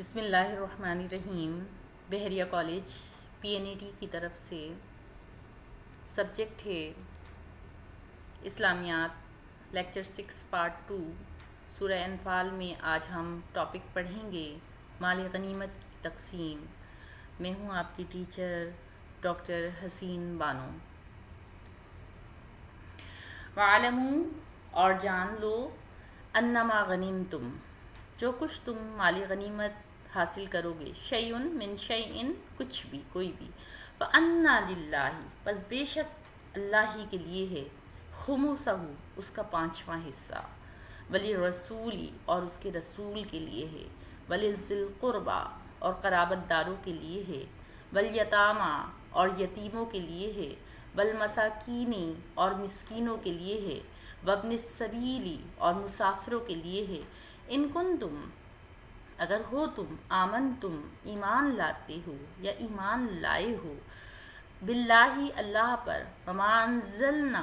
بسم اللہ الرحمن الرحیم۔ بحریہ کالج PNET کی طرف سے سبجیکٹ ہے اسلامیات، لیکچر 6 پارٹ 2 سورہ انفال میں آج ہم ٹاپک پڑھیں گے مال غنیمت کی تقسیم۔ میں ہوں آپ کی ٹیچر ڈاکٹر حسین بانو۔ وَعَلَمُوا اور جان لو انما غنیمتم جو کچھ تم مالی غنیمت حاصل کرو گے، شیئن من شیئن کچھ بھی کوئی بھی، فَأَنَّا لِلَّهِ پس بے شک اللہ ہی کے لیے ہے، خمسہ اس کا 5واں حصہ، وَلِلرَّسُولِ اور اس کے رسول کے لیے ہے، وَلِذِّ الْقُرْبَى اور قرابت داروں کے لیے ہے، وَالْيَتَامَى اور یتیموں کے لیے ہے، وَالْمَسَاكِينِ اور مسکینوں کے لیے ہے، وَابْنِ السَّبِيلِ اور مسافروں کے لیے ہے، ان کنتم اگر ہو تم آمن تم ایمان لاتے ہو یا ایمان لائے ہو، باللہ اللہ پر، وما انزلنا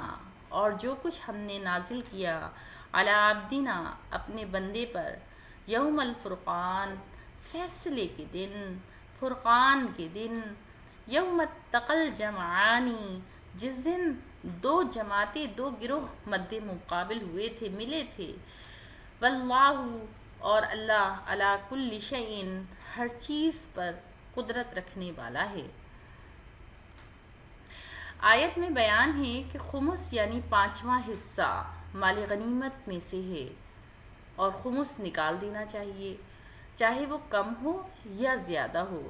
اور جو کچھ ہم نے نازل کیا، علی عبدنا اپنے بندے پر، یوم الفرقان فیصلے کے دن، فرقان کے دن، یوم التقى الجمعانی جس دن دو جماعتیں دو گروہ مد مقابل ہوئے تھے، ملے تھے، واللہ اور اللہ علی کل شیء ہر چیز پر قدرت رکھنے والا ہے۔ آیت میں بیان ہے کہ خمس یعنی 5واں حصہ مال غنیمت میں سے ہے اور خمس نکال دینا چاہیے، چاہے وہ کم ہو یا زیادہ ہو،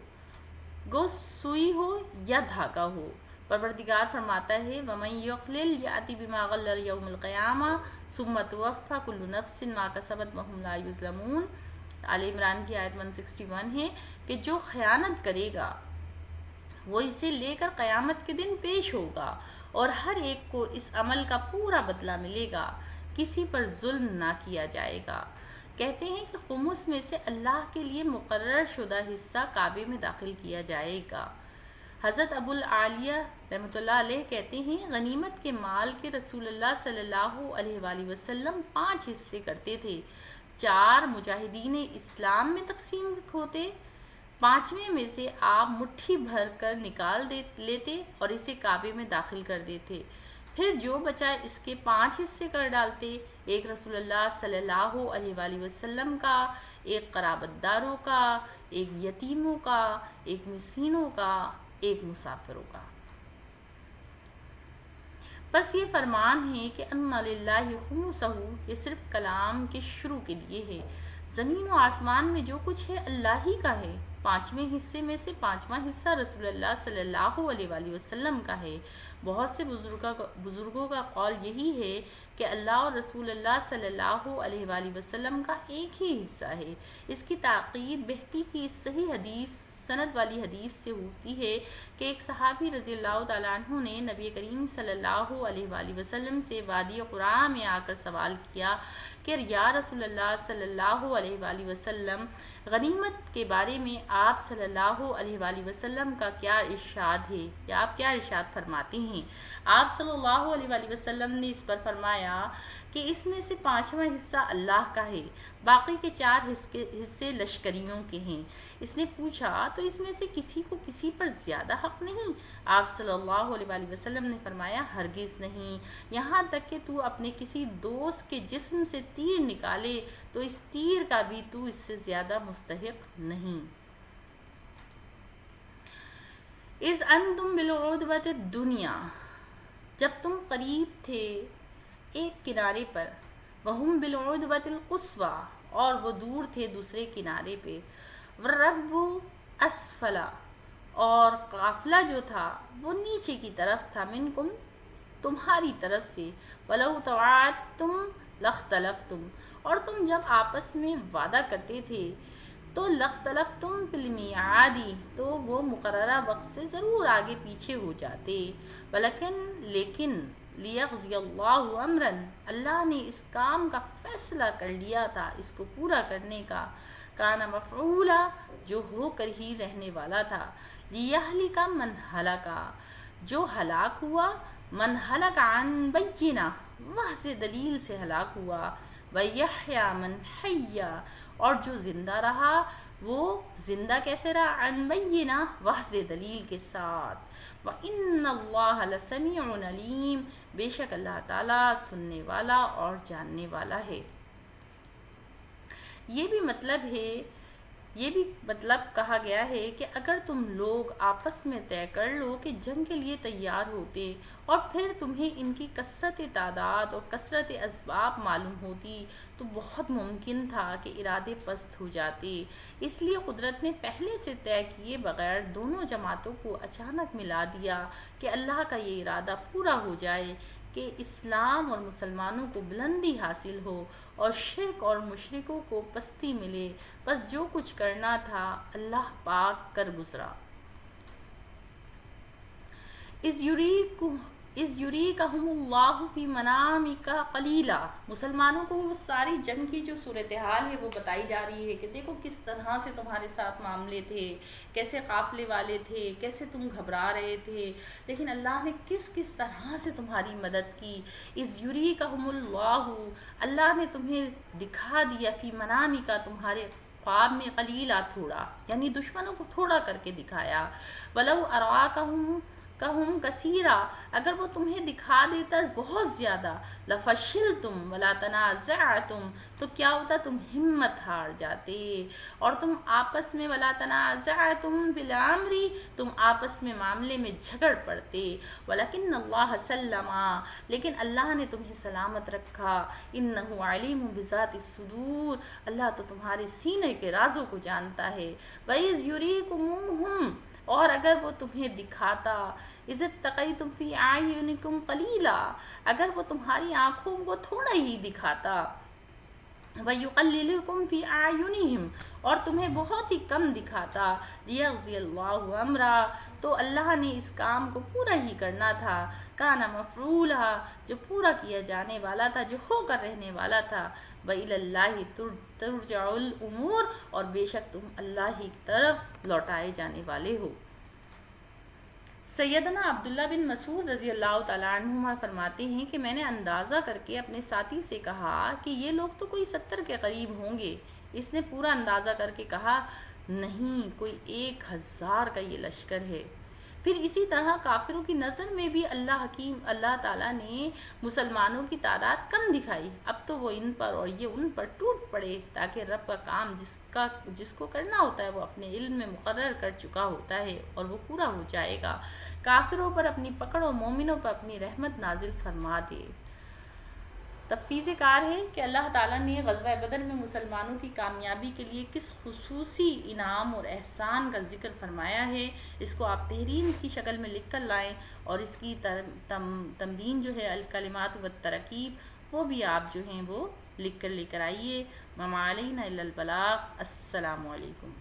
گو سوئی ہو یا دھاگا ہو۔ پروردگار فرماتا ہے وَمَن يُقْلِلْ يَأْتِ بِمَا غَلَّ يَوْمَ الْقِيَامَةِ ثُمَّ تُوَفَّى كُلُّ نَفْسٍ مَا كَسَبَتْ وَهُمْ لَا يُظْلَمُونَ۔ آل عمران کی آیت 161 ہے کہ جو خیانت کرے گا وہ اسے لے کر قیامت کے دن پیش ہوگا اور ہر ایک کو اس عمل کا پورا بدلہ ملے گا، کسی پر ظلم نہ کیا جائے گا۔ کہتے ہیں کہ خمس میں سے اللہ کے لیے مقرر شدہ حصہ کعبے میں داخل کیا جائے گا۔ حضرت ابو العالیہ رحمۃ اللہ علیہ کہتے ہیں غنیمت کے مال کے رسول اللہ صلی اللہ علیہ وآلہ وسلم 5 حصے کرتے تھے، 4 مجاہدین اسلام میں تقسیم ہوتے، 5ویں میں سے آپ مٹھی بھر کر نکال لیتے اور اسے کعبے میں داخل کر دیتے، پھر جو بچا اس کے 5 حصے کر ڈالتے، ایک رسول اللہ صلی اللہ علیہ وآلہ وسلم کا، ایک قرابت داروں کا، ایک یتیموں کا، ایک مسکینوں کا، ایک مسافروں کا۔ بس یہ فرمان ہے کہ ان للہ خمسہ، یہ صرف کلام کے شروع کے لیے ہے، زمین و آسمان میں جو کچھ ہے اللہ ہی کا ہے، 5ویں حصے میں سے 5واں حصہ رسول اللہ صلی اللہ علیہ وآلہ وسلم کا ہے۔ بہت سے بزرگوں کا قول یہی ہے کہ اللہ اور رسول اللہ صلی اللہ علیہ وآلہ وسلم کا ایک ہی حصہ ہے۔ اس کی تاکید بہتی کی اس صحیح حدیث سند والی حدیث سے ہوتی ہے کہ ایک صحابی رضی اللہ تعالیٰ عنہ نے نبی کریم صلی اللہ علیہ وآلہ وسلم سے وادی قرا میں آ کر سوال کیا کہ یا رسول اللہ صلی اللہ علیہ وآلہ وسلم، غنیمت کے بارے میں آپ صلی اللہ علیہ وآلہ وسلم کا کیا ارشاد ہے، یا آپ کیا ارشاد فرماتے ہیں؟ آپ صلی اللہ علیہ وآلہ وسلم نے اس پر فرمایا کہ اس میں سے 5واں حصہ اللہ کا ہے، باقی کے 4 حصے لشکریوں کے ہیں۔ اس نے پوچھا تو اس میں سے کسی کو کسی پر زیادہ حق نہیں؟ آپ صلی اللہ علیہ وآلہ وسلم نے فرمایا ہرگز نہیں، یہاں تک کہ تو اپنے کسی دوست کے جسم سے تیر نکالے تو اس تیر کا بھی تو اس سے زیادہ مستحق نہیں۔ اذ انتم بالعدوۃ الدنیا جب تم قریب تھے ایک کنارے پر، وہم بالعدوۃ القصویٰ اور وہ دور تھے دوسرے کنارے پہ، والرکب اسفل اور قافلہ جو تھا وہ نیچے کی طرف تھا، منکم تمہاری طرف سے، ولو تواعدتم لاختلفتم اور تم جب آپس میں وعدہ کرتے تھے تو لاختلفتم فی المیعاد تو وہ مقررہ وقت سے ضرور آگے پیچھے ہو جاتے، لیکن لیقضی اللہ امرا اللہ نے اس کام کا فیصلہ کر لیا تھا، اس کو پورا کرنے کا، کان مفعولا جو ہو کر ہی رہنے والا تھا، لیہلک من ہلکا جو ہلاک ہوا، من ہلک عن بینہ واضح دلیل سے ہلاک ہوا، وَيَحْيَى مَنْ حَيَّا اور جو زندہ رہا، وہ زندہ کیسے رہا؟ عن بینہ، واضح دلیل کے ساتھ. وَإِنَّ اللَّهَ لَسَمِيعٌ عَلِيمٌ، بے شک اللہ تعالیٰ سننے والا اور جاننے والا ہے. یہ بھی مطلب کہا گیا ہے کہ اگر تم لوگ آپس میں طے کر لو کہ جنگ کے لیے تیار ہوتے اور پھر تمہیں ان کی کثرت تعداد اور کثرت اسباب معلوم ہوتی تو بہت ممکن تھا کہ ارادے پست ہو جاتے. اس لیے قدرت نے پہلے سے طے کیے بغیر دونوں جماعتوں کو اچانک ملا دیا کہ اللہ کا یہ ارادہ پورا ہو جائے کہ اسلام اور مسلمانوں کو بلندی حاصل ہو اور شرک اور مشرکوں کو پستی ملے. بس جو کچھ کرنا تھا اللہ پاک کر گزرا. اِذْ یُرِیکَہُمُ اللّٰہُ فِی مَنَامِکَ قَلِیلًا، مسلمانوں کو وہ ساری جنگ کی جو صورتحال ہے وہ بتائی جا رہی ہے کہ دیکھو کس طرح سے تمہارے ساتھ معاملے تھے، کیسے قافلے والے تھے، کیسے تم گھبرا رہے تھے، لیکن اللہ نے کس طرح سے تمہاری مدد کی. اِذْ یُرِیکَہُمُ اللّٰہُ، اللہ نے تمہیں دکھا دیا، فی منامک، تمہارے خواب میں، قلیلا، تھوڑا، یعنی دشمنوں کو تھوڑا کر کے دکھایا. وَلَوْ أَرَاكَهُمْ کثیرا، اگر وہ تمہیں دکھا دیتا بہت زیادہ، لَفَشِلْتُمْ وَلَا تَنَازَعْتُمْ، تو کیا ہوتا تم ہمت ہار جاتے اور تم آپس میں، وَلَا تَنَازَعْتُمْ فِي الْأَمْرِ، تم آپس میں معاملے میں جھگڑ پڑتے. وَلَكِنَّ اللَّهَ سَلَّمَ، لیکن اللہ نے تمہیں سلامت رکھا. إِنَّهُ عَلِيمٌ بِذَاتِ الصُّدُورِ، اللہ تو تمہارے سینے کے رازوں کو جانتا ہے. وَإِذْ يُرِيكُمُوهُمْ، اور اگر وہ تمہیں دکھاتا، اِذِ اتَّقَیْتُمْ فِی أَعْیُنِکُمْ قَلِیلًا، اگر وہ تمہاری آنکھوں کو تھوڑا ہی دکھاتا. وَیُقَلِّلُکُمْ فِی أَعْیُنِہِمْ، اور تمہیں بہت ہی کم دکھاتا. لِیَقْضِیَ اللّٰهُ أَمْرًا، تو اللہ نے اس کام کو پورا ہی کرنا تھا. کَانَ مَفْعُولًا، جو پورا کیا جانے والا تھا، جو ہو کر رہنے والا تھا. وَإِلَى اللّٰهِ تُرْجَعُ الْأُمُورُ، اور بے شک تم اللہ ہی کی طرف لوٹائے جانے والے ہو. سیدنا عبداللہ بن مسعود رضی اللہ تعالیٰ عنہما فرماتے ہیں کہ میں نے اندازہ کر کے اپنے ساتھی سے کہا کہ یہ لوگ تو کوئی 70 کے قریب ہوں گے. اس نے پورا اندازہ کر کے کہا نہیں، کوئی 1000 کا یہ لشکر ہے. پھر اسی طرح کافروں کی نظر میں بھی اللہ تعالیٰ نے مسلمانوں کی تعداد کم دکھائی. اب تو وہ ان پر اور یہ ان پر ٹوٹ پڑے، تاکہ رب کا کام جس کو کرنا ہوتا ہے وہ اپنے علم میں مقرر کر چکا ہوتا ہے اور وہ پورا ہو جائے گا. کافروں پر اپنی پکڑ اور مومنوں پر اپنی رحمت نازل فرما دے. تفویض کار ہے کہ اللہ تعالیٰ نے غزوہ بدر میں مسلمانوں کی کامیابی کے لیے کس خصوصی انعام اور احسان کا ذکر فرمایا ہے. اس کو آپ تحریر کی شکل میں لکھ کر لائیں، اور اس کی تمدین جو ہے الکلمات والتراکیب، وہ بھی آپ جو ہیں وہ لکھ کر لے کر آئیے. وما علینا الا البلاغ. السلام علیکم.